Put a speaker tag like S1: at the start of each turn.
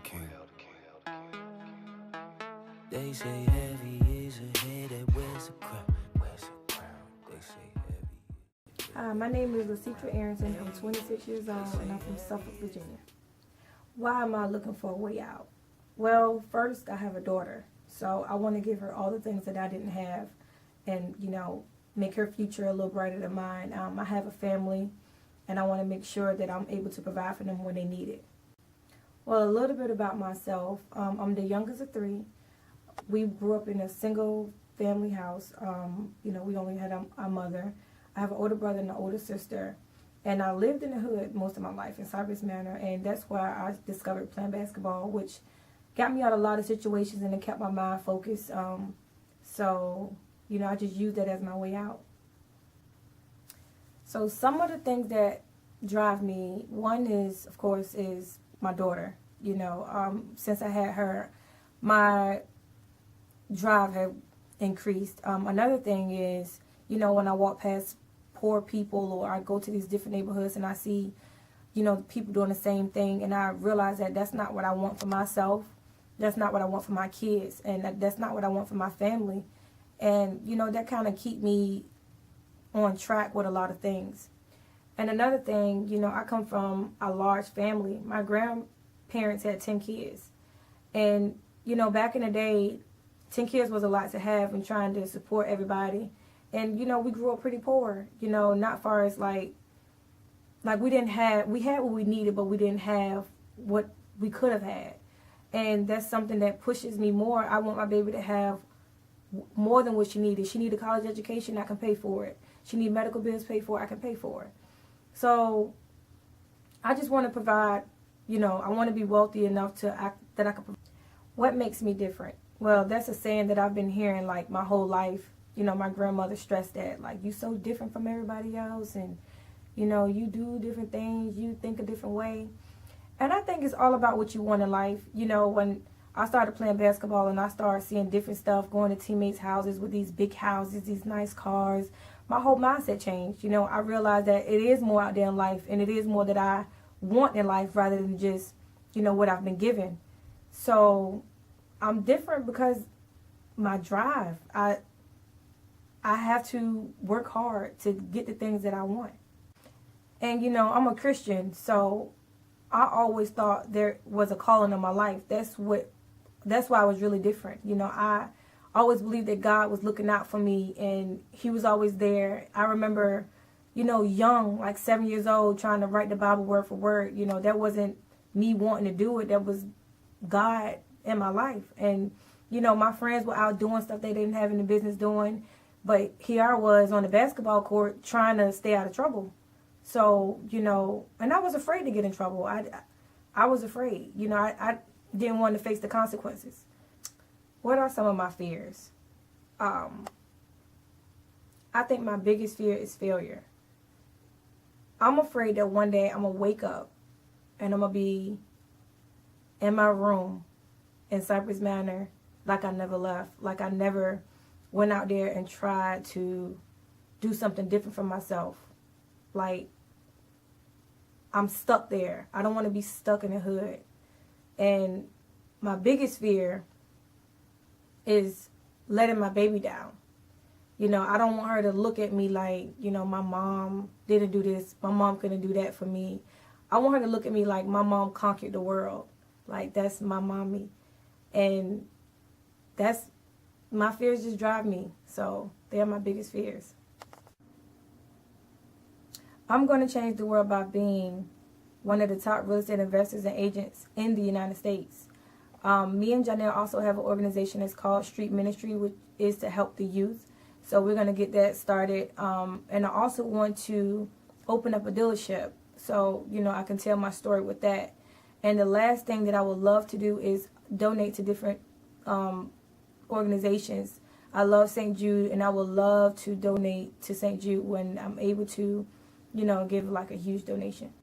S1: king. They say heavy is a head that wears a crown. They say heavy.
S2: Hi, my name is Lasitra Arrington. I'm 26 years old and I'm from Suffolk, Virginia. Why am I looking for a way out? Well, first, I have a daughter. So I want to give her all the things that I didn't have and, make her future a little brighter than mine. I have a family and I want to make sure that I'm able to provide for them when they need it. Well, a little bit about myself. I'm the youngest of three. We grew up in a single family house. We only had our mother. I have an older brother and an older sister. And I lived in the hood most of my life in Cypress Manor. And that's why I discovered playing basketball, which got me out of a lot of situations and it kept my mind focused. I just used that as my way out. So some of the things that drive me, one is, of course, is my daughter. Since I had her, my drive have increased. Another thing is, when I walk past poor people or I go to these different neighborhoods and I see, people doing the same thing, and I realize that that's not what I want for myself. That's not what I want for my kids, and that's not what I want for my family. And, that kind of keep me on track with a lot of things. And another thing, I come from a large family. My grandparents had 10 kids. And, back in the day, 10 kids was a lot to have and trying to support everybody. And, we grew up pretty poor, not far as like we had what we needed, but we didn't have what we could have had. And that's something that pushes me more. I want my baby to have more than what she needed. She needed a college education, I can pay for it. She needed medical bills paid for, I can pay for it. So I just want to provide, I want to be wealthy enough that I can provide. What makes me different? Well, that's a saying that I've been hearing like my whole life. My grandmother stressed that, like, you so different from everybody else, and, you do different things, you think a different way. And I think it's all about what you want in life. When I started playing basketball and I started seeing different stuff, going to teammates' houses with these big houses, these nice cars, my whole mindset changed. I realized that it is more out there in life, and it is more that I want in life rather than just, what I've been given. So I'm different because my drive, I have to work hard to get the things that I want. And, I'm a Christian, so I always thought there was a calling on my life. That's why I was really different. I always believed that God was looking out for me and he was always there. I remember, young, like 7 years old, trying to write the Bible word for word. That wasn't me wanting to do it. That was God in my life. And, my friends were out doing stuff they didn't have any business doing. But here I was on the basketball court trying to stay out of trouble. So, and I was afraid to get in trouble. I was afraid. I didn't want to face the consequences. What are some of my fears? I think my biggest fear is failure. I'm afraid that one day I'm going to wake up and I'm going to be in my room in Cypress Manor like I never left, like I never went out there and tried to do something different for myself. Like, I'm stuck there. I don't want to be stuck in the hood. And my biggest fear is letting my baby down. I don't want her to look at me like, my mom didn't do this, my mom couldn't do that for me. I want her to look at me like my mom conquered the world. Like, that's my mommy. And my fears just drive me. So they're my biggest fears. I'm going to change the world by being one of the top real estate investors and agents in the United States. Me and Janelle also have an organization that's called Street Ministry, which is to help the youth. So we're going to get that started. And I also want to open up a dealership so, I can tell my story with that. And the last thing that I would love to do is donate to different organizations. I love St. Jude, and I would love to donate to St. Jude when I'm able to, give like a huge donation.